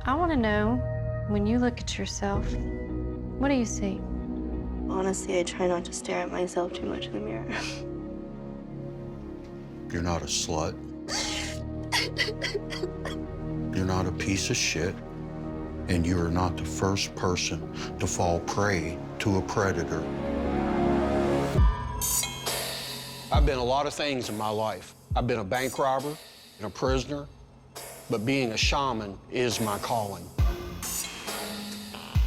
I want to know, when you look at yourself, what do you see? Honestly, I try not to stare at myself too much in the mirror. You're not a slut. You're not a piece of shit. And you are not the first person to fall prey to a predator. I've been a lot of things in my life. I've been a bank robber and a prisoner, but being a shaman is my calling.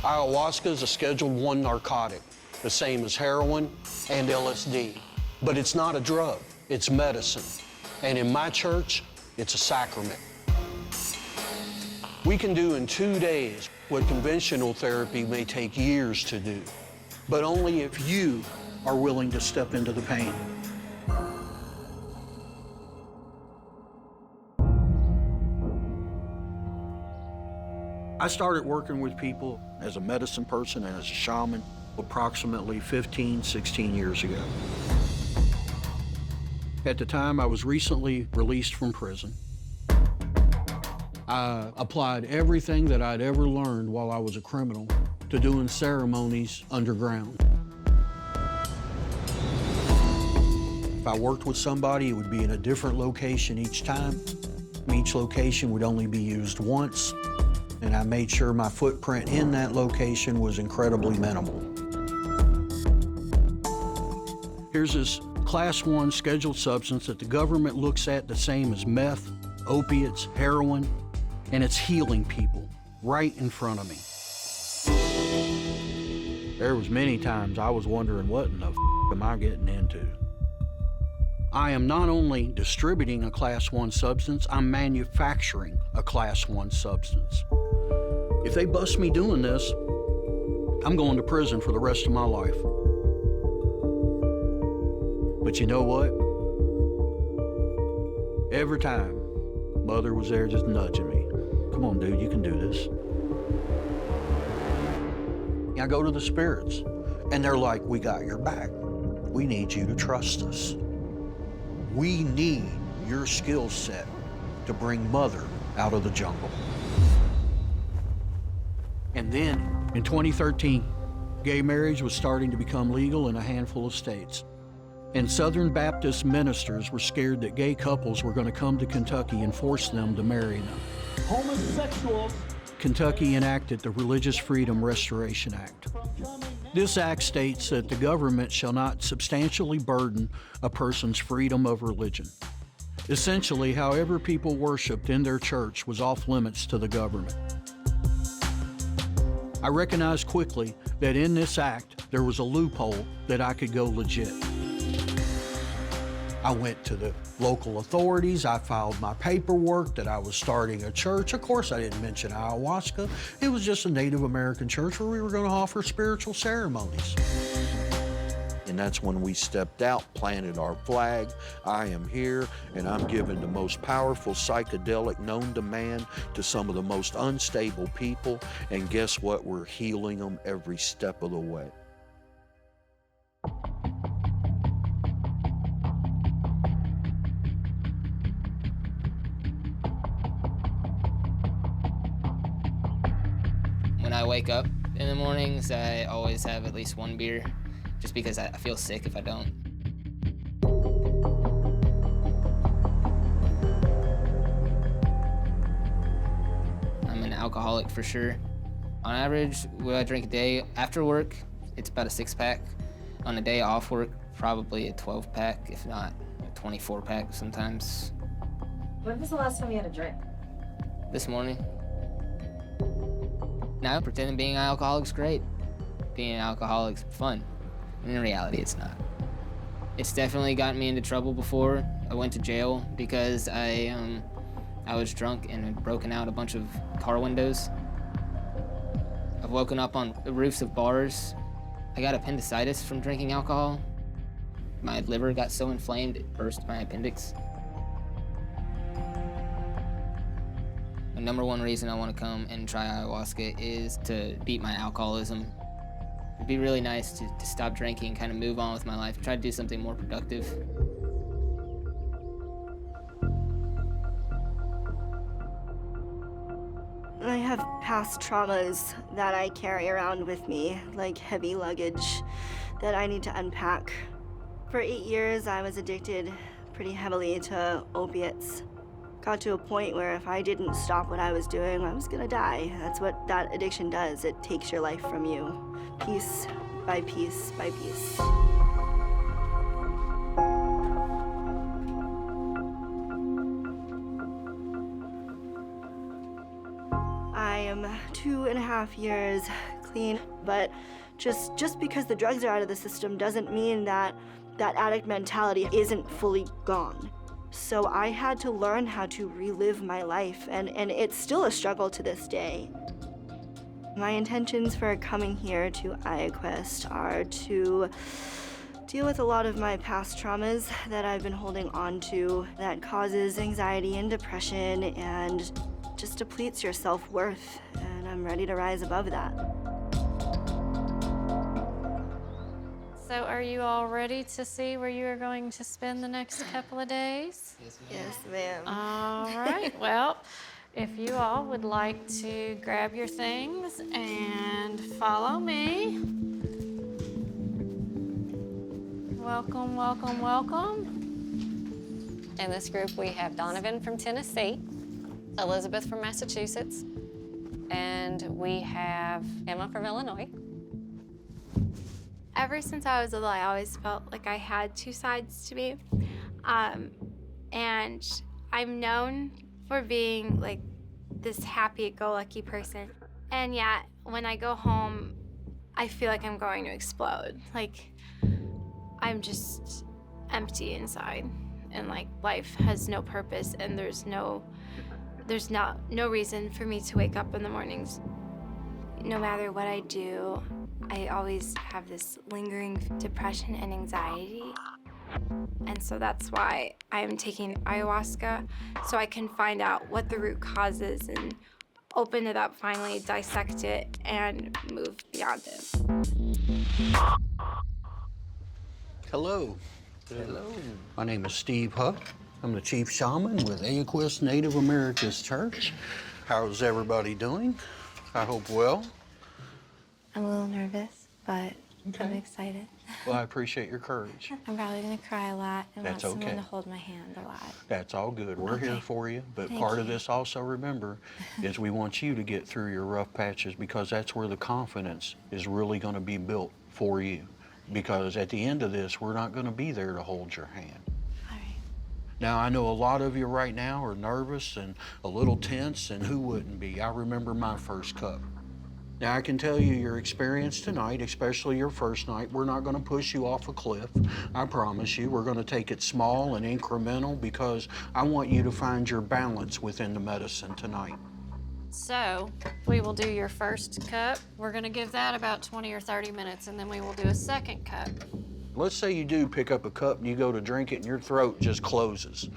Ayahuasca is a Schedule I narcotic, the same as heroin and LSD. But it's not a drug, it's medicine. And in my church, it's a sacrament. We can do in 2 days what conventional therapy may take years to do, but only if you are willing to step into the pain. I started working with people as a medicine person and as a shaman approximately 15, 16 years ago. At the time, I was recently released from prison. I applied everything that I'd ever learned while I was a criminal to doing ceremonies underground. If I worked with somebody, it would be in a different location each time. Each location would only be used once, and I made sure my footprint in that location was incredibly minimal. Here's this Class 1 scheduled substance that the government looks at the same as meth, opiates, heroin, and it's healing people right in front of me. There was many times I was wondering, what in the f am I getting into? I am not only distributing a Class 1 substance, I'm manufacturing a Class 1 substance. If they bust me doing this, I'm going to prison for the rest of my life. But you know what? Every time, Mother was there just nudging me. Come on, dude, you can do this. I go to the spirits, and they're like, we got your back. We need you to trust us. We need your skill set to bring Mother out of the jungle. And then, in 2013, gay marriage was starting to become legal in a handful of states. And Southern Baptist ministers were scared that gay couples were going to come to Kentucky and force them to marry them. Homosexuals. Kentucky enacted the Religious Freedom Restoration Act. This act states that the government shall not substantially burden a person's freedom of religion. Essentially, however people worshiped in their church was off limits to the government. I recognized quickly that in this act, there was a loophole that I could go legit. I went to the local authorities. I filed my paperwork that I was starting a church. Of course, I didn't mention ayahuasca. It was just a Native American church where we were going to offer spiritual ceremonies. And that's when we stepped out, planted our flag. I am here, and I'm giving the most powerful psychedelic known to man to some of the most unstable people. And guess what? We're healing them every step of the way. When I wake up in the mornings, I always have at least one beer, just because I feel sick if I don't. I'm an alcoholic for sure. On average, what I drink a day after work, it's about a 6-pack. On a day off work, probably a 12-pack, if not a 24-pack sometimes. When was the last time you had a drink? This morning. Now, pretending being an alcoholic's great. Being an alcoholic's fun. In reality, it's not. It's definitely gotten me into trouble before. I went to jail because I was drunk and had broken out a bunch of car windows. I've woken up on the roofs of bars. I got appendicitis from drinking alcohol. My liver got so inflamed it burst my appendix. The number one reason I want to come and try ayahuasca is to beat my alcoholism. It'd be really nice to stop drinking and kind of move on with my life, try to do something more productive. I have past traumas that I carry around with me, like heavy luggage that I need to unpack. For 8 years, I was addicted pretty heavily to opiates. Got to a point where if I didn't stop what I was doing, I was gonna die. That's what that addiction does. It takes your life from you, piece by piece by piece. I am 2.5 years clean, but just because the drugs are out of the system doesn't mean that that addict mentality isn't fully gone. So I had to learn how to relive my life, and it's still a struggle to this day. My intentions for coming here to Ayahuasca are to deal with a lot of my past traumas that I've been holding on to that causes anxiety and depression and just depletes your self-worth, and I'm ready to rise above that. So are you all ready to see where you are going to spend the next couple of days? Yes, ma'am. All right, well, if you all would like to grab your things and follow me. Welcome, welcome, welcome. In this group, we have Donovan from Tennessee, Elizabeth from Massachusetts, and we have Emma from Illinois. Ever since I was little, I always felt like I had two sides to me. And I'm known for being like this happy-go-lucky person. And yet, when I go home, I feel like I'm going to explode. Like, I'm just empty inside. And like, life has no purpose, and there's no reason for me to wake up in the mornings. No matter what I do, I always have this lingering depression and anxiety. And so that's why I'm taking ayahuasca, so I can find out what the root cause is and open it up, finally dissect it, and move beyond it. Hello. Hello. My name is Steve Huck. I'm the chief shaman with Ayahuasca Native America's Church. How's everybody doing? I hope well. I'm a little nervous, but I'm excited. Well, I appreciate your courage. I'm probably gonna cry a lot and That's want someone okay. to hold my hand a lot. That's all good. We're here for you. But Thank part of you. this also, remember, is we want you to get through your rough patches, because that's where the confidence is really going to be built for you. Because at the end of this, we're not going to be there to hold your hand. All right. Now, I know a lot of you right now are nervous and a little tense, and who wouldn't be? I remember my first cup. Now, I can tell you your experience tonight, especially your first night, we're not going to push you off a cliff. I promise you. We're going to take it small and incremental, because I want you to find your balance within the medicine tonight. So we will do your first cup. We're gonna give that about 20 or 30 minutes, and then we will do a second cup. Let's say you do pick up a cup and you go to drink it and your throat just closes.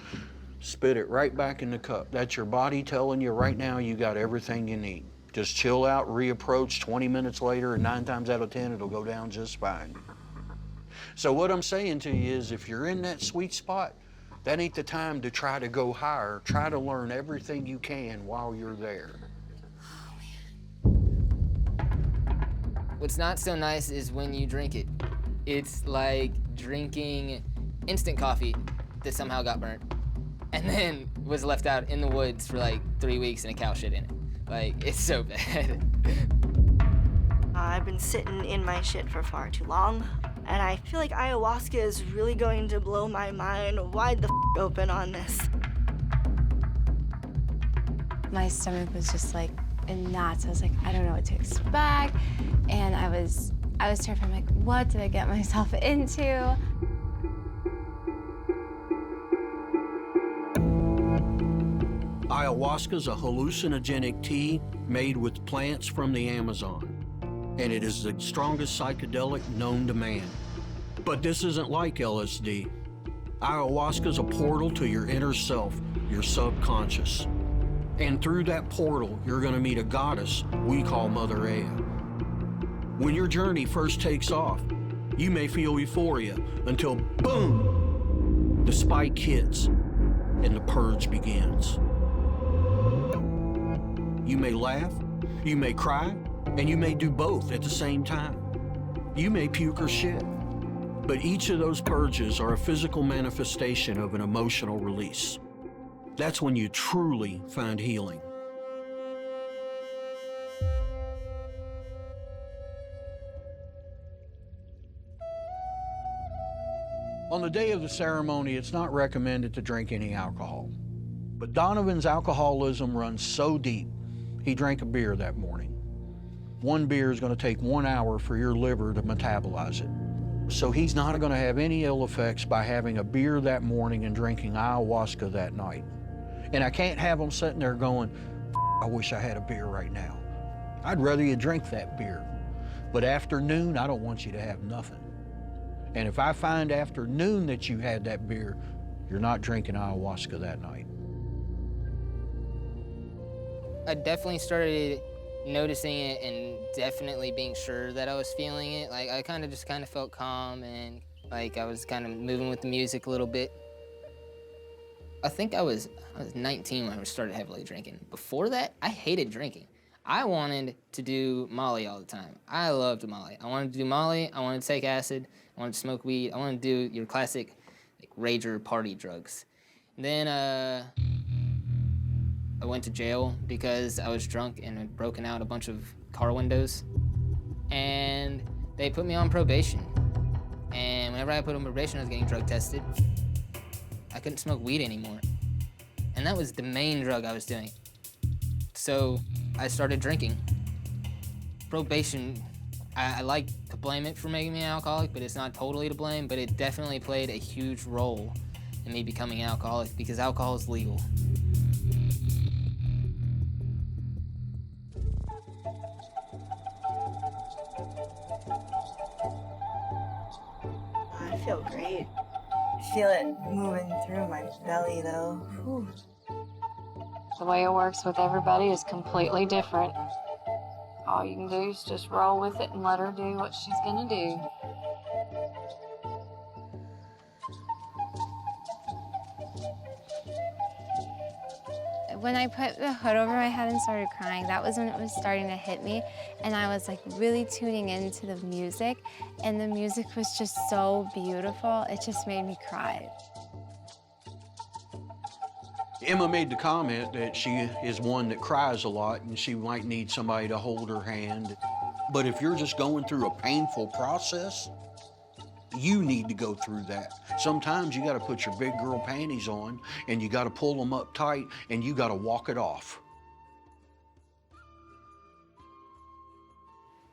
Spit it right back in the cup. That's your body telling you right now you got everything you need. Just chill out, reapproach 20 minutes later, and 9 times out of 10, it'll go down just fine. So what I'm saying to you is, if you're in that sweet spot, that ain't the time to try to go higher. Try to learn everything you can while you're there. What's not so nice is when you drink it. It's like drinking instant coffee that somehow got burnt and then was left out in the woods for like 3 weeks and a cow shit in it. Like, it's so bad. I've been sitting in my shit for far too long, and I feel like ayahuasca is really going to blow my mind wide the open on this. My stomach was just like in knots. I was like, I don't know what to expect. And I was terrified. I'm like, what did I get myself into? Ayahuasca is a hallucinogenic tea made with plants from the Amazon, and it is the strongest psychedelic known to man. But this isn't like LSD. Ayahuasca is a portal to your inner self, your subconscious. And through that portal, you're going to meet a goddess we call Mother Aya. When your journey first takes off, you may feel euphoria until, boom, the spike hits and the purge begins. You may laugh, You may cry, and you may do both at the same time. You may puke or shit. But each of those purges are a physical manifestation of an emotional release. That's when you truly find healing. On the day of the ceremony, it's not recommended to drink any alcohol. But Donovan's alcoholism runs so deep, he drank a beer that morning. One beer is going to take 1 hour for your liver to metabolize it. So he's not going to have any ill effects by having a beer that morning and drinking ayahuasca that night. And I can't have him sitting there going, I wish I had a beer right now. I'd rather you drink that beer. But after noon, I don't want you to have nothing. And if I find after noon that you had that beer, you're not drinking ayahuasca that night. I definitely started noticing it and definitely being sure that I was feeling it. Like, I kind of felt calm and like I was kind of moving with the music a little bit. I think I was 19 when I started heavily drinking. Before that, I hated drinking. I wanted to do Molly all the time. I loved Molly. I wanted to do Molly, I wanted to take acid, I wanted to smoke weed, I wanted to do your classic like, rager party drugs. And then I went to jail because I was drunk and had broken out a bunch of car windows. And they put me on probation. And whenever I put on probation, I was getting drug tested. I couldn't smoke weed anymore. And that was the main drug I was doing. So I started drinking. Probation, I like to blame it for making me an alcoholic, but it's not totally to blame, but it definitely played a huge role in me becoming an alcoholic because alcohol is legal. I feel great. I feel it moving through my belly though. Whew. The way it works with everybody is completely different. All you can do is just roll with it and let her do what she's gonna do. When I put the hood over my head and started crying, that was when it was starting to hit me. And I was like really tuning into the music. And the music was just so beautiful. It just made me cry. Emma made the comment that she is one that cries a lot and she might need somebody to hold her hand. But if you're just going through a painful process, you need to go through that. Sometimes you gotta put your big girl panties on and you gotta pull them up tight and you gotta walk it off.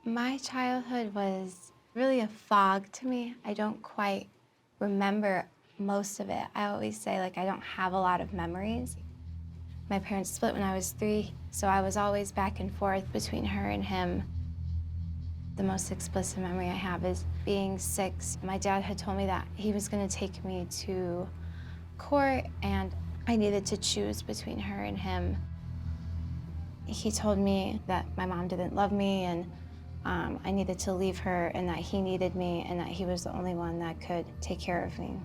My childhood was really a fog to me. I don't quite remember most of it. I always say, like, I don't have a lot of memories. My parents split when I was 3, so I was always back and forth between her and him. The most explicit memory I have is being 6. My dad had told me that he was gonna take me to court and I needed to choose between her and him. He told me that my mom didn't love me and I needed to leave her and that he needed me and that he was the only one that could take care of me.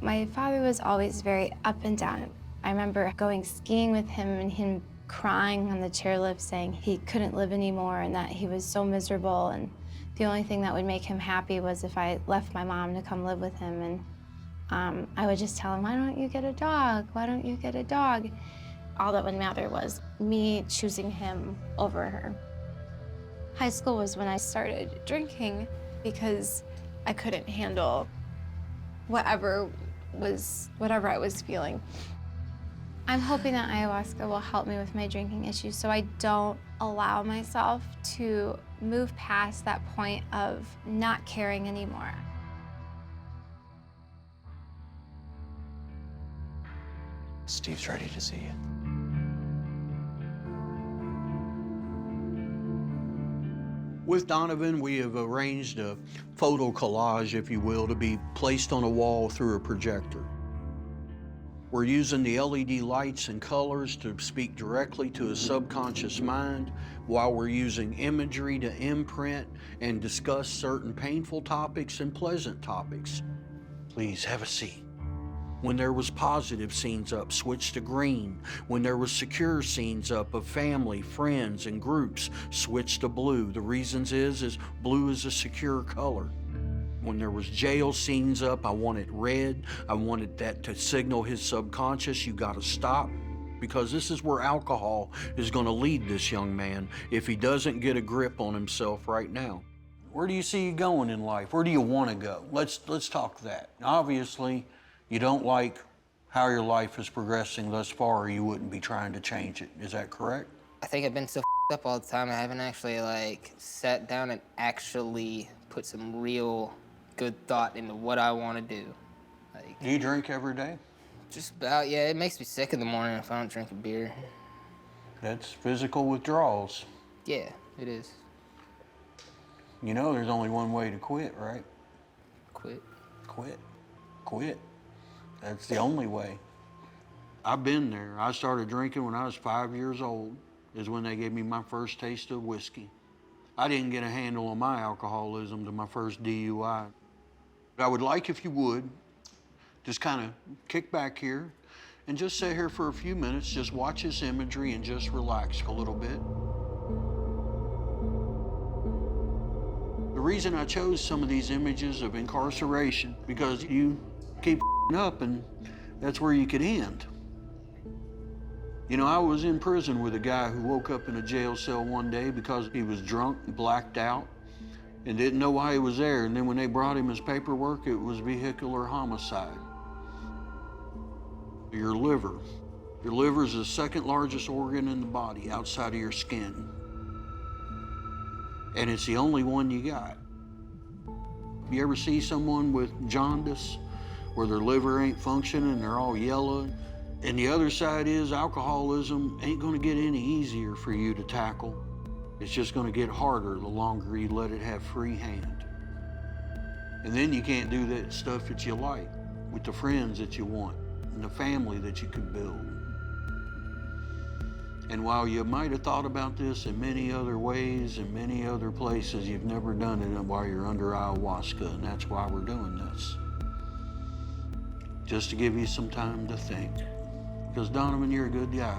My father was always very up and down. I remember going skiing with him and him crying on the chairlift saying he couldn't live anymore and that he was so miserable and the only thing that would make him happy was if I left my mom to come live with him. And I would just tell him, why don't you get a dog? Why don't you get a dog? All that would matter was me choosing him over her. High school was when I started drinking because I couldn't handle whatever I was feeling. I'm hoping that ayahuasca will help me with my drinking issues so I don't allow myself to move past that point of not caring anymore. Steve's ready to see you. With Donovan, we have arranged a photo collage, if you will, to be placed on a wall through a projector. We're using the LED lights and colors to speak directly to his subconscious mind while we're using imagery to imprint and discuss certain painful topics and pleasant topics. Please have a seat. When there was positive scenes up, switch to green. When there was secure scenes up of family, friends, and groups, switch to blue. The reasons is blue is a secure color. When there was jail scenes up, I wanted red. I wanted that to signal his subconscious, you gotta stop, because this is where alcohol is gonna lead this young man if he doesn't get a grip on himself right now. Where do you see you going in life? Where do you wanna go? Let's talk that. Obviously, you don't like how your life is progressing thus far, or you wouldn't be trying to change it. Is that correct? I think I've been so up all the time, I haven't actually sat down and actually put some real good thought into what I want to do. Do you drink every day? Just about, yeah. It makes me sick in the morning if I don't drink a beer. That's physical withdrawals. Yeah, it is. You know there's only one way to quit, right? Quit. Quit. Quit. That's the only way. I've been there. I started drinking when I was 5 years old, is when they gave me my first taste of whiskey. I didn't get a handle on my alcoholism to my first DUI. I would like, if you would, just kind of kick back here and just sit here for a few minutes, just watch this imagery and just relax a little bit. The reason I chose some of these images of incarceration, because you keep up and that's where you could end. You know, I was in prison with a guy who woke up in a jail cell one day because he was drunk and blacked out and didn't know why he was there. And then when they brought him his paperwork, it was vehicular homicide. Your liver. Your liver is the second largest organ in the body outside of your skin. And it's the only one you got. You ever see someone with jaundice where their liver ain't functioning and they're all yellow? And the other side is alcoholism ain't gonna get any easier for you to tackle. It's just gonna get harder the longer you let it have free hand. And then you can't do that stuff that you like with the friends that you want and the family that you could build. And while you might have thought about this in many other ways and many other places, you've never done it while you're under ayahuasca, and that's why we're doing this. Just to give you some time to think. Because Donovan, you're a good guy.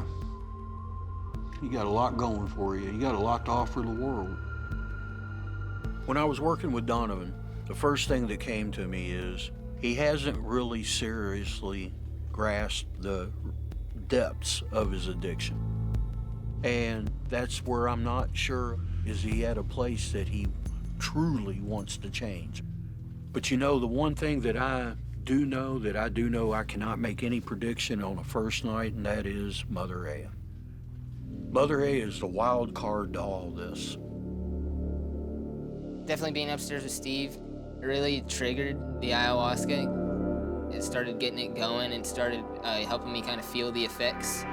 You got a lot going for you. You got a lot to offer the world. When I was working with Donovan, the first thing that came to me is he hasn't really seriously grasped the depths of his addiction. And that's where I'm not sure, is he at a place that he truly wants to change. But you know, the one thing that I do know I cannot make any prediction on a first night, and that is Mother Aya. Mother Aya is the wild card to all this. Definitely being upstairs with Steve really triggered the ayahuasca. It started getting it going and started helping me kind of feel the effects.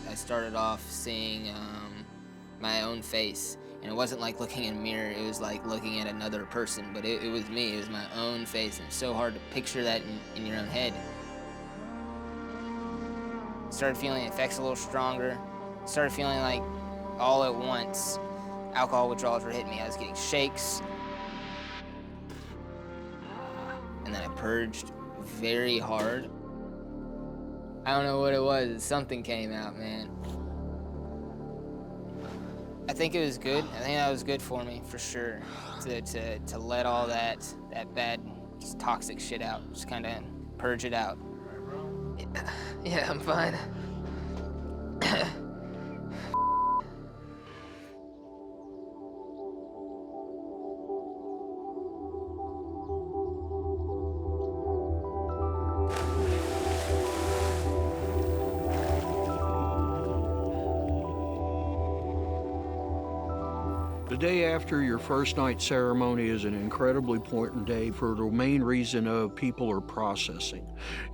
I started off seeing my own face. And it wasn't like looking in a mirror, it was like looking at another person, but it was me, it was my own face, and it's so hard to picture that in your own head. Started feeling the effects a little stronger, started feeling like all at once, alcohol withdrawals were hitting me. I was getting shakes, and then I purged very hard. I don't know what it was, something came out, man. I think it was good. I think that was good for me, for sure, to let all that bad, just toxic shit out, just kind of purge it out. Yeah, I'm fine. The day after your first night ceremony is an incredibly important day for the main reason of people are processing.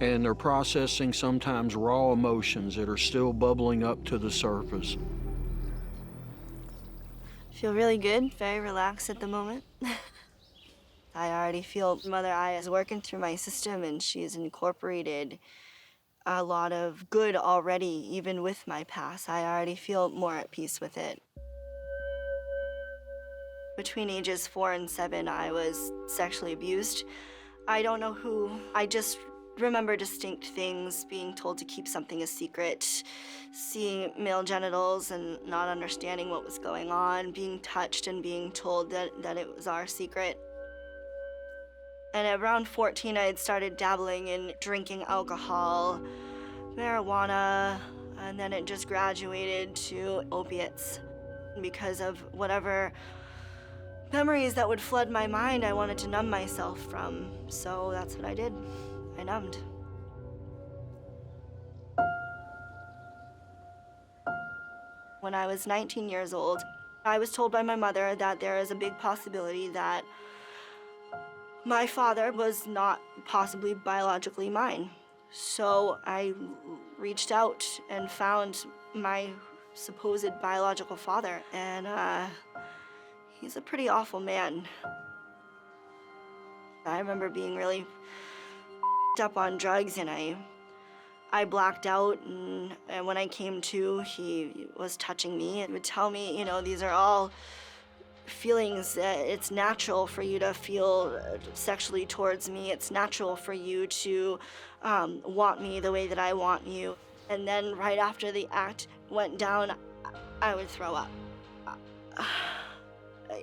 And they're processing sometimes raw emotions that are still bubbling up to the surface. Feel really good, very relaxed at the moment. I already feel Mother Aya is working through my system, and she's incorporated a lot of good already, even with my past. I already feel more at peace with it. Between ages 4 and 7, I was sexually abused. I don't know who. I just remember distinct things, being told to keep something a secret, seeing male genitals and not understanding what was going on, being touched and being told that it was our secret. And at around 14, I had started dabbling in drinking alcohol, marijuana, and then it just graduated to opiates. Because of whatever memories that would flood my mind, I wanted to numb myself from. So that's what I did. I numbed. When I was 19 years old, I was told by my mother that there is a big possibility that my father was not possibly biologically mine. So I reached out and found my supposed biological father, and he's a pretty awful man. I remember being really up on drugs, and I blacked out, and when I came to, he was touching me and would tell me, you know, these are all feelings that it's natural for you to feel sexually towards me. It's natural for you to want me the way that I want you. And then right after the act went down, I would throw up.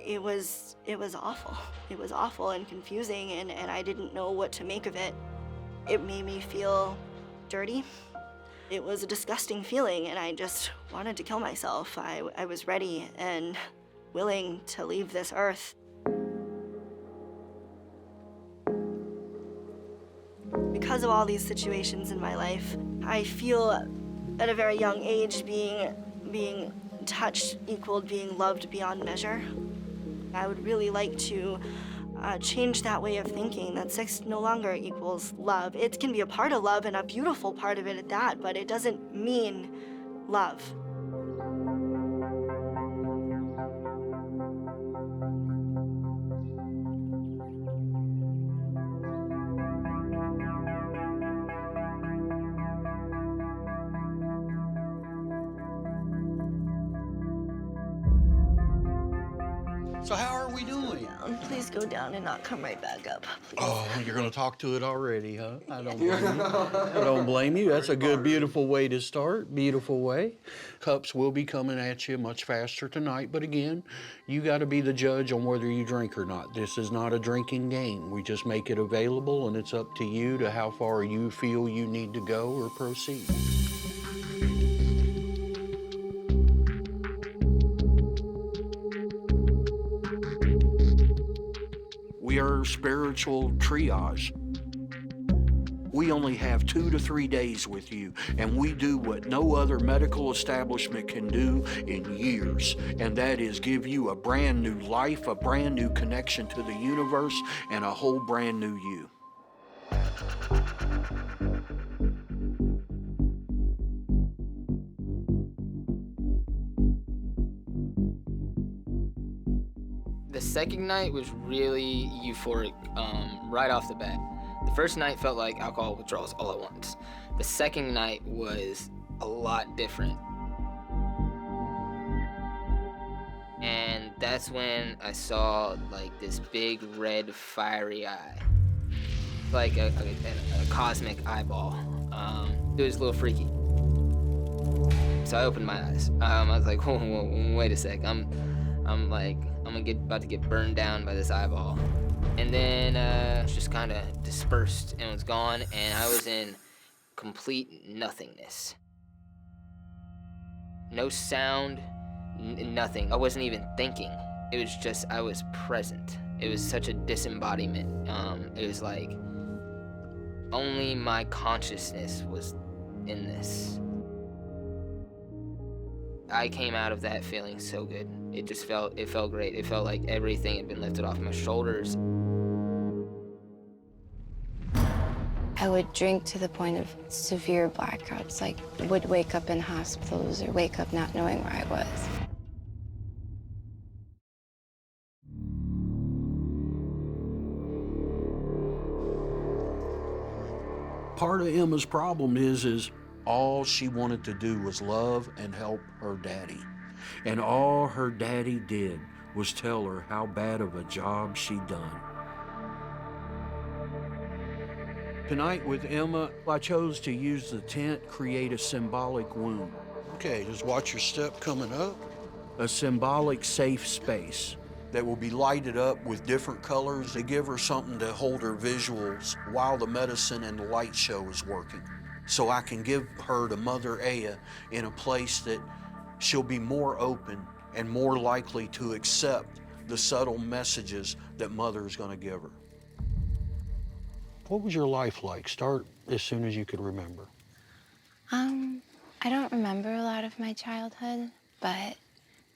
It was awful. It was awful and confusing, and I didn't know what to make of it. It made me feel dirty. It was a disgusting feeling, and I just wanted to kill myself. I was ready and willing to leave this earth. Because of all these situations in my life, I feel at a very young age being touched equaled being loved beyond measure. I would really like to change that way of thinking, that sex no longer equals love. It can be a part of love and a beautiful part of it at that, but it doesn't mean love. So how are we doing? Please go down and not come right back up, please. Oh, you're gonna talk to it already, huh? I don't blame you. I don't blame you. That's a good, beautiful way to start. Beautiful way. Cups will be coming at you much faster tonight, but again, you gotta be the judge on whether you drink or not. This is not a drinking game. We just make it available, and it's up to you to how far you feel you need to go or proceed. We are spiritual triage. We only have 2 to 3 days with you, and we do what no other medical establishment can do in years, and that is give you a brand new life, a brand new connection to the universe, and a whole brand new you. The second night was really euphoric right off the bat. The first night felt like alcohol withdrawals all at once. The second night was a lot different. And that's when I saw like this big red fiery eye. Like a cosmic eyeball. It was a little freaky. So I opened my eyes. I was like, whoa, wait a sec. I'm about to get burned down by this eyeball. And then it just kind of dispersed and was gone, and I was in complete nothingness. No sound, nothing. I wasn't even thinking. It was just, I was present. It was such a disembodiment. It was like only my consciousness was in this. I came out of that feeling so good. It felt great. It felt like everything had been lifted off my shoulders. I would drink to the point of severe blackouts, like would wake up in hospitals or wake up not knowing where I was. Part of Emma's problem is all she wanted to do was love and help her daddy. And all her daddy did was tell her how bad of a job she'd done. Tonight with Emma, I chose to use the tent, create a symbolic wound. Okay, just watch your step coming up. A symbolic safe space that will be lighted up with different colors to give her something to hold her visuals while the medicine and the light show is working. So I can give her to Mother Aya in a place that she'll be more open and more likely to accept the subtle messages that Mother is going to give her. What was your life like? Start as soon as you could remember. I don't remember a lot of my childhood, but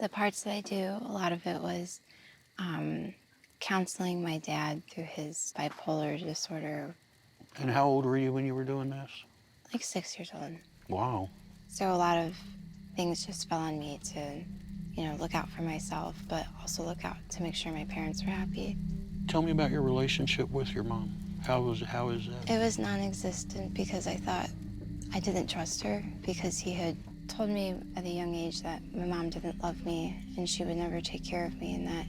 the parts that I do, a lot of it was counseling my dad through his bipolar disorder. And how old were you when you were doing this? Like 6 years old. Wow. So a lot of things just fell on me to, look out for myself, but also look out to make sure my parents were happy. Tell me about your relationship with your mom. How is that? It was non-existent because I thought I didn't trust her, because he had told me at a young age that my mom didn't love me and she would never take care of me and that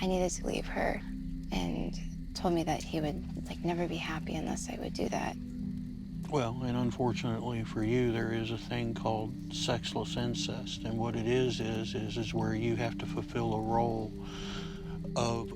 I needed to leave her, and told me that he would never be happy unless I would do that. Well, and unfortunately for you, there is a thing called sexless incest, and what it is where you have to fulfill a role of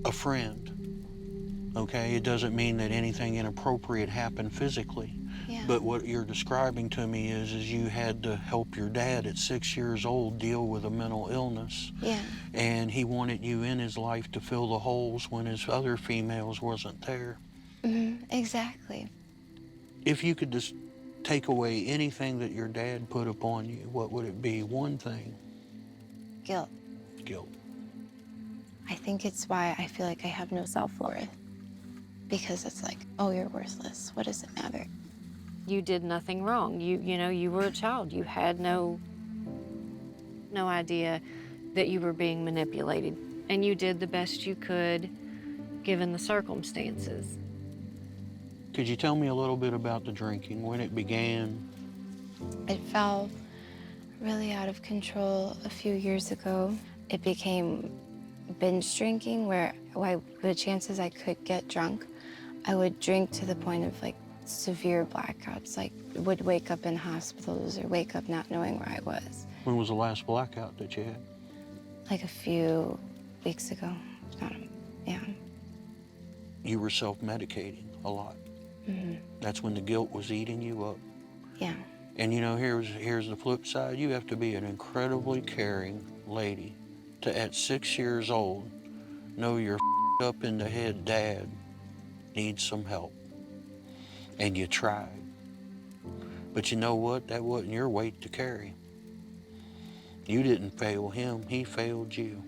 a friend. Okay, it doesn't mean that anything inappropriate happened physically. Yeah. But what you're describing to me is you had to help your dad at 6 years old deal with a mental illness. Yeah. And he wanted you in his life to fill the holes when his other females wasn't there. Mm-hmm. Exactly. If you could just take away anything that your dad put upon you, what would it be? One thing. Guilt. Guilt. I think it's why I feel like I have no self-worth. Because it's like, oh, you're worthless. What does it matter? You did nothing wrong. You were a child. You had no idea that you were being manipulated. And you did the best you could given the circumstances. Could you tell me a little bit about the drinking, when it began? It fell really out of control a few years ago. It became binge drinking where the chances I could get drunk, I would drink to the point of severe blackouts, would wake up in hospitals or wake up not knowing where I was. When was the last blackout that you had? A few weeks ago. Yeah. You were self-medicating a lot. Mm-hmm. That's when the guilt was eating you up. Yeah. And here's the flip side. You have to be an incredibly caring lady to, at 6 years old, know your up in the head dad needs some help. And you tried. But you know what? That wasn't your weight to carry. You didn't fail him, he failed you.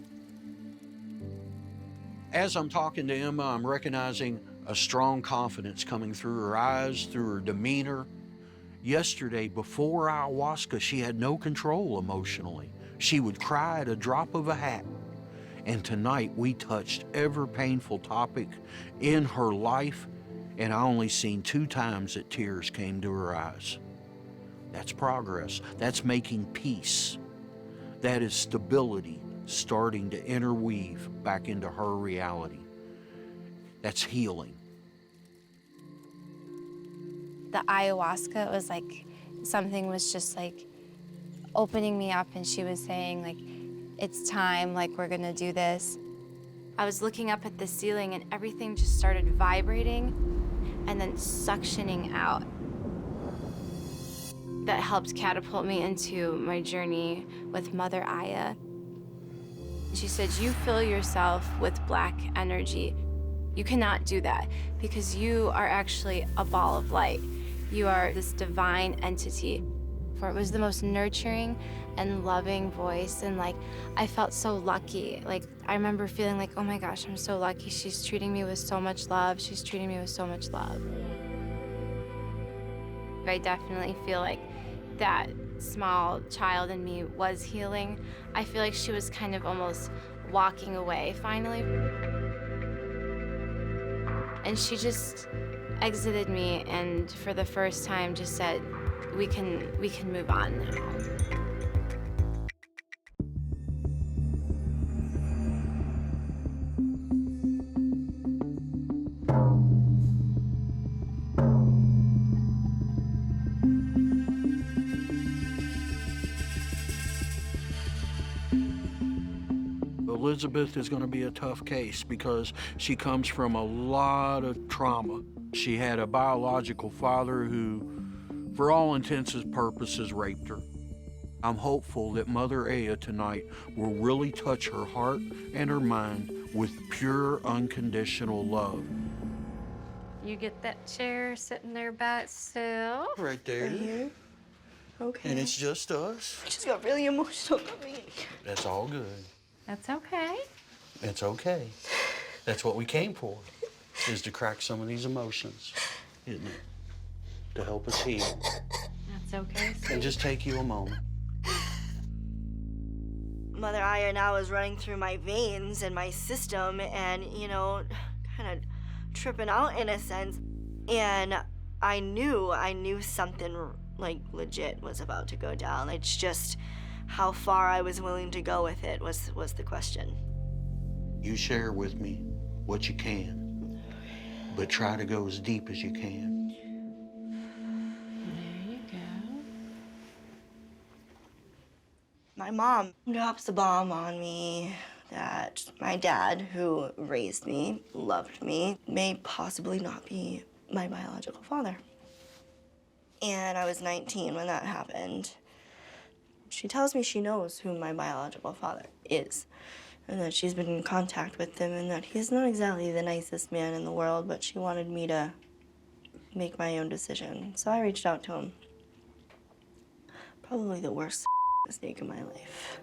As I'm talking to Emma, I'm recognizing a strong confidence coming through her eyes, through her demeanor. Yesterday, before ayahuasca, she had no control emotionally. She would cry at a drop of a hat. And tonight, we touched every painful topic in her life, and I only seen 2 times that tears came to her eyes. That's progress. That's making peace. That is stability starting to interweave back into her reality. That's healing. The ayahuasca was something was just opening me up, and she was saying it's time, we're gonna do this. I was looking up at the ceiling and everything just started vibrating and then suctioning out. That helped catapult me into my journey with Mother Aya. She said, you fill yourself with black energy. You cannot do that because you are actually a ball of light. You are this divine entity. For it was the most nurturing and loving voice, and I felt so lucky. I remember feeling oh my gosh, I'm so lucky. She's treating me with so much love. She's treating me with so much love. I definitely feel that small child in me was healing. I feel she was kind of almost walking away finally. And she just exited me and for the first time just said, we can move on now. Elizabeth is going to be a tough case because she comes from a lot of trauma. She had a biological father who, for all intents and purposes, raped her. I'm hopeful that Mother Aya tonight will really touch her heart and her mind with pure, unconditional love. You get that chair sitting there by itself. Right there. Right here? Okay. And it's just us. I just got really emotional. That's all good. That's okay. It's okay. That's what we came for, is to crack some of these emotions, isn't it? To help us heal. That's okay, And just take you a moment. Mother Aya now is running through my veins and my system and, you know, kind of tripping out in a sense. And I knew something like legit was about to go down. It's just how far I was willing to go with it was the question. You share with me what you can, but try to go as deep as you can. There you go. My mom drops the bomb on me that my dad, who raised me, loved me, may possibly not be my biological father. And I was 19 when that happened. She tells me she knows who my biological father is, and that she's been in contact with him, and that he's not exactly the nicest man in the world, but she wanted me to make my own decision. So I reached out to him. Probably the worst mistake of my life.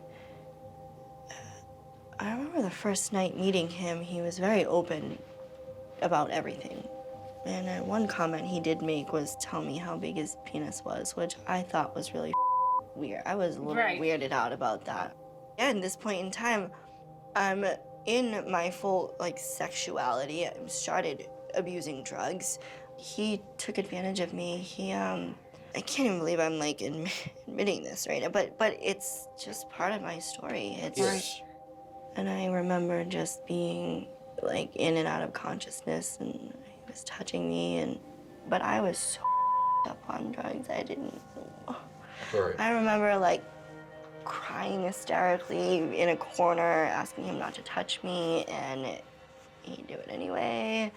I remember the first night meeting him, he was very open about everything. And one comment he did make was tell me how big his penis was, which I thought was really weird. I was a little weirded out about that. At this point in time, I'm in my full sexuality. I started abusing drugs. He took advantage of me. I can't even believe I'm admitting this right now, but it's just part of my story. Yes. And I remember just being in and out of consciousness, and he was touching me, but I was so up on drugs, I didn't know. Right. I remember crying hysterically in a corner, asking him not to touch me, and he'd do it anyway.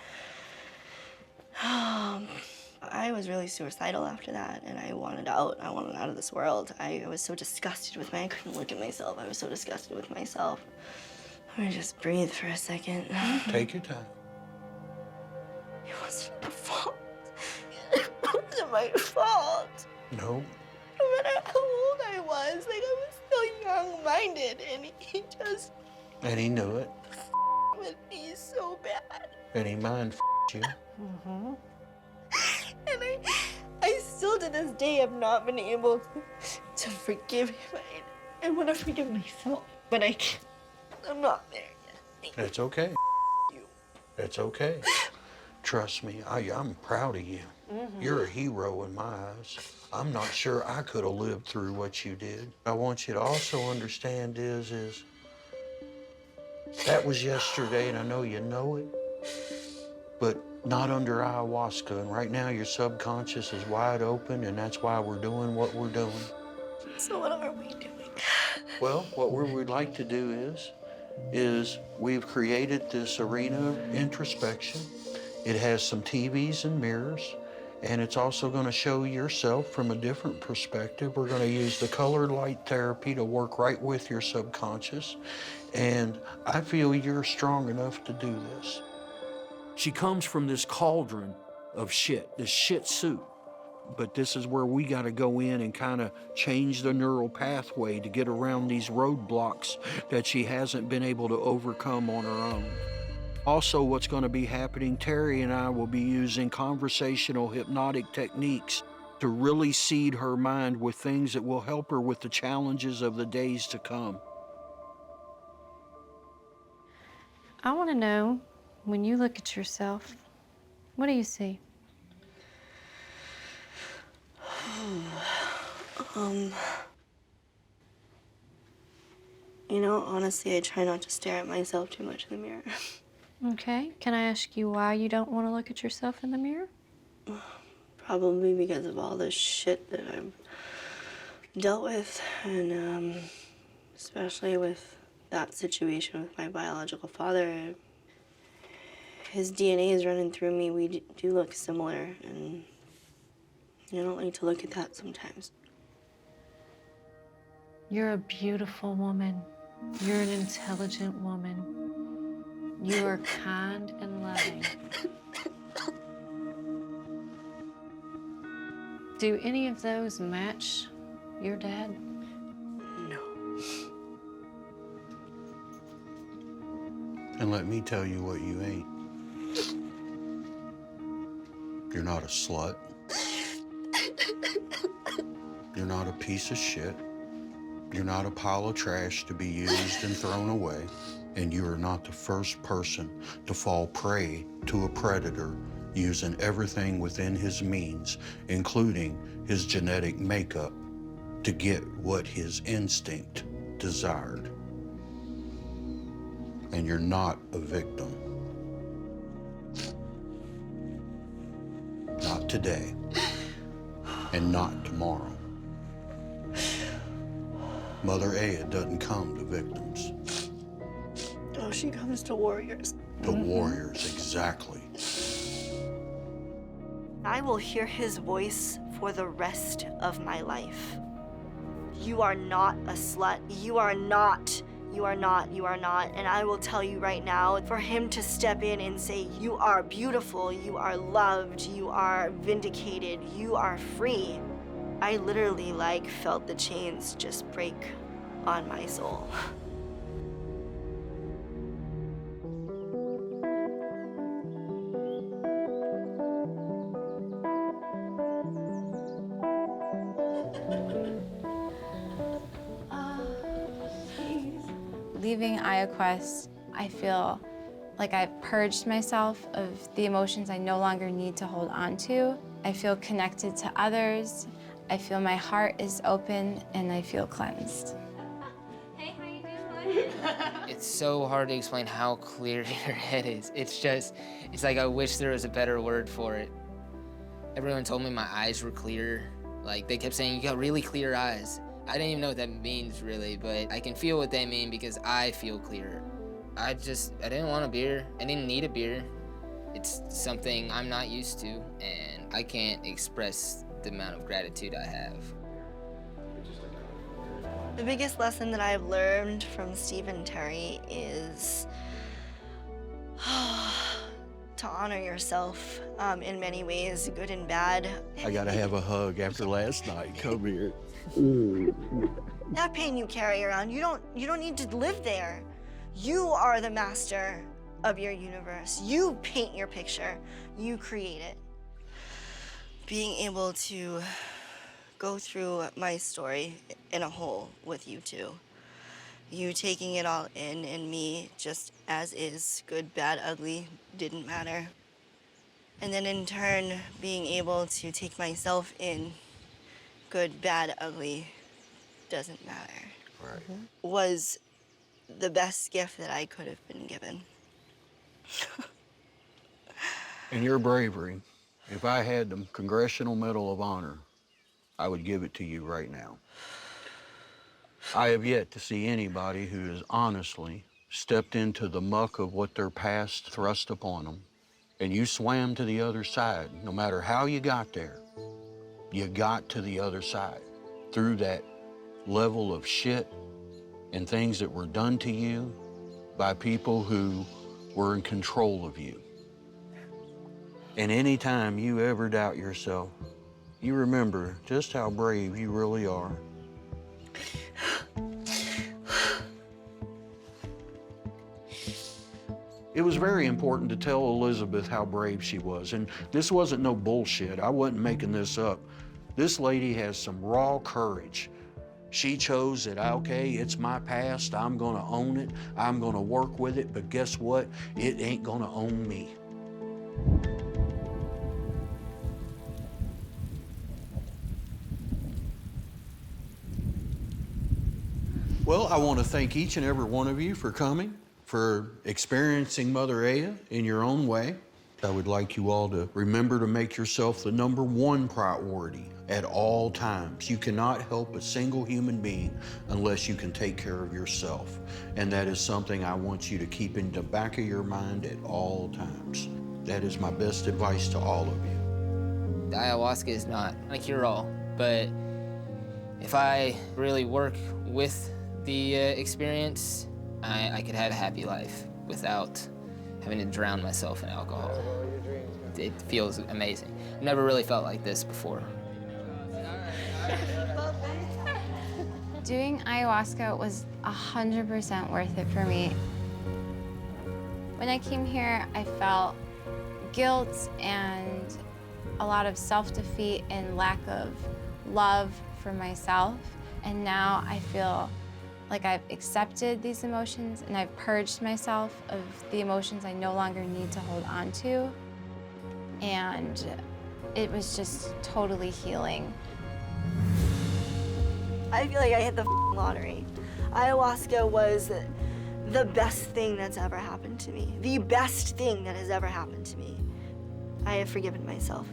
I was really suicidal after that, and I wanted out. I wanted out of this world. I was so disgusted with I couldn't look at myself. I was so disgusted with myself. Let me just breathe for a second. Take your time. It wasn't my fault. It wasn't my fault. No. No matter how old I was, I was still young-minded, and he just... And he knew it. with me so bad. And he mind you. Mm-hmm. And I still to this day have not been able to forgive him. I want to forgive myself, but I can't. I'm not there yet. It's okay. You. It's okay. Trust me, I'm proud of you. Mm-hmm. You're a hero in my eyes. I'm not sure I could have lived through what you did. I want you to also understand is that was yesterday, and I know you know it, but not under ayahuasca. And right now your subconscious is wide open, and that's why we're doing what we're doing. So what are we doing? Well, what we'd like to do is we've created this arena of introspection. It has some TVs and mirrors, and it's also going to show yourself from a different perspective. We're going to use the colored light therapy to work right with your subconscious, and I feel you're strong enough to do this. She comes from this cauldron of shit, this shit soup. But this is where we got to go in and kind of change the neural pathway to get around these roadblocks that she hasn't been able to overcome on her own. Also, what's going to be happening, Terry and I will be using conversational hypnotic techniques to really seed her mind with things that will help her with the challenges of the days to come. I want to know, when you look at yourself, what do you see? You know, honestly, I try not to stare at myself too much in the mirror. Okay, can I ask you why you don't want to look at yourself in the mirror? Probably because of all the shit that I've dealt with, and especially with that situation with my biological father. His DNA is running through me. We do look similar, and I don't like to look at that sometimes. You're a beautiful woman. You're an intelligent woman. You are kind and loving. Do any of those match your dad? No. And let me tell you what you ain't. You're not a slut. You're not a piece of shit. You're not a pile of trash to be used and thrown away. And you are not the first person to fall prey to a predator using everything within his means, including his genetic makeup, to get what his instinct desired. And you're not a victim. Not today, and not tomorrow. Mother Aya doesn't come to victims. Oh, she comes to warriors. The warriors, exactly. I will hear his voice for the rest of my life. You are not a slut. You are not. You are not. You are not. And I will tell you right now, for him to step in and say, you are beautiful, you are loved, you are vindicated, you are free. I literally felt the chains just break on my soul. Leaving Ayahuasca, I feel like I've purged myself of the emotions I no longer need to hold on to. I feel connected to others. I feel my heart is open, and I feel cleansed. Hey, how you doing? It's so hard to explain how clear your head is. It's like I wish there was a better word for it. Everyone told me my eyes were clear. Like, they kept saying, you got really clear eyes. I didn't even know what that means, really, but I can feel what they mean because I feel clearer. I didn't want a beer. I didn't need a beer. It's something I'm not used to, and I can't express the amount of gratitude I have. The biggest lesson that I've learned from Steve and Terry is to honor yourself in many ways, good and bad. I gotta have a hug after last night. Come here. That pain you carry around, you don't need to live there. You are the master of your universe. You paint your picture. You create it. Being able to go through my story in a whole with you two. You taking it all in, and me just as is, good, bad, ugly, didn't matter. And then in turn, being able to take myself in, good, bad, ugly, doesn't matter. Right. Was the best gift that I could have been given. And your bravery, if I had the Congressional Medal of Honor, I would give it to you right now. I have yet to see anybody who has honestly stepped into the muck of what their past thrust upon them, and you swam to the other side. No matter how you got there, you got to the other side through that level of shit and things that were done to you by people who were in control of you. And anytime you ever doubt yourself, you remember just how brave you really are. It was very important to tell Elizabeth how brave she was, and this wasn't no bullshit. I wasn't making this up. This lady has some raw courage. She chose that, okay, it's my past, I'm gonna own it, I'm gonna work with it, but guess what? It ain't gonna own me. Well, I want to thank each and every one of you for coming, for experiencing Mother Aya in your own way. I would like you all to remember to make yourself the #1 priority at all times. You cannot help a single human being unless you can take care of yourself. And that is something I want you to keep in the back of your mind at all times. That is my best advice to all of you. The ayahuasca is not a cure-all, but if I really work with the experience, I could have a happy life without having to drown myself in alcohol. It feels amazing. I've never really felt like this before. Doing ayahuasca was 100% worth it for me. When I came here, I felt guilt and a lot of self-defeat and lack of love for myself. And now I feel like I've accepted these emotions and I've purged myself of the emotions I no longer need to hold on to. And it was just totally healing. I feel like I hit the lottery. Ayahuasca was the best thing that's ever happened to me. The best thing that has ever happened to me. I have forgiven myself.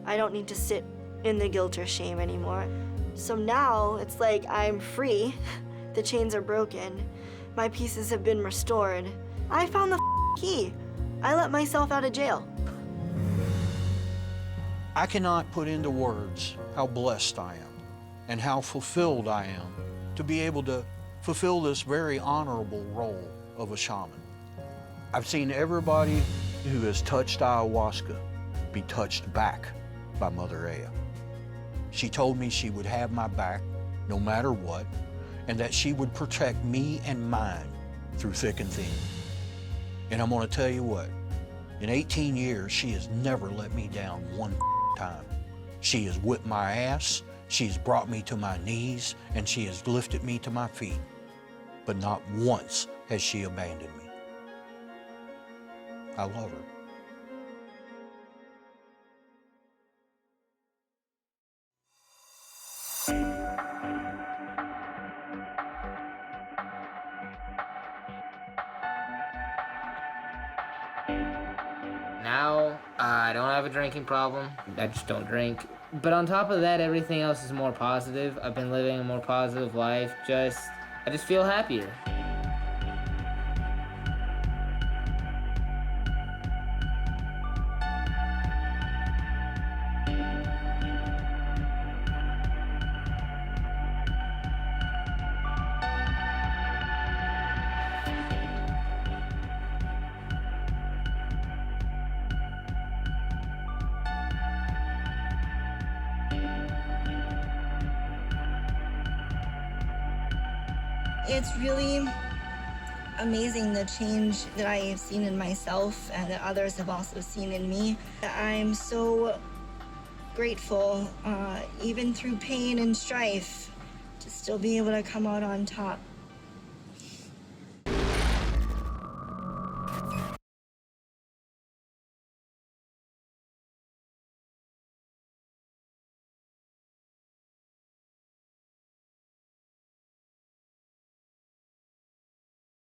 I don't need to sit in the guilt or shame anymore. So now it's like I'm free. The chains are broken. My pieces have been restored. I found the key. I let myself out of jail. I cannot put into words how blessed I am and how fulfilled I am to be able to fulfill this very honorable role of a shaman. I've seen everybody who has touched ayahuasca be touched back by Mother Aya. She told me she would have my back no matter what, and that she would protect me and mine through thick and thin. And I'm gonna tell you what, in 18 years, she has never let me down one time. She has whipped my ass, she has brought me to my knees, and she has lifted me to my feet. But not once has she abandoned me. I love her. Now, I don't have a drinking problem. I just don't drink. But on top of that, everything else is more positive. I've been living a more positive life. I just feel happier. It's really amazing the change that I have seen in myself and that others have also seen in me. I'm so grateful, even through pain and strife, to still be able to come out on top.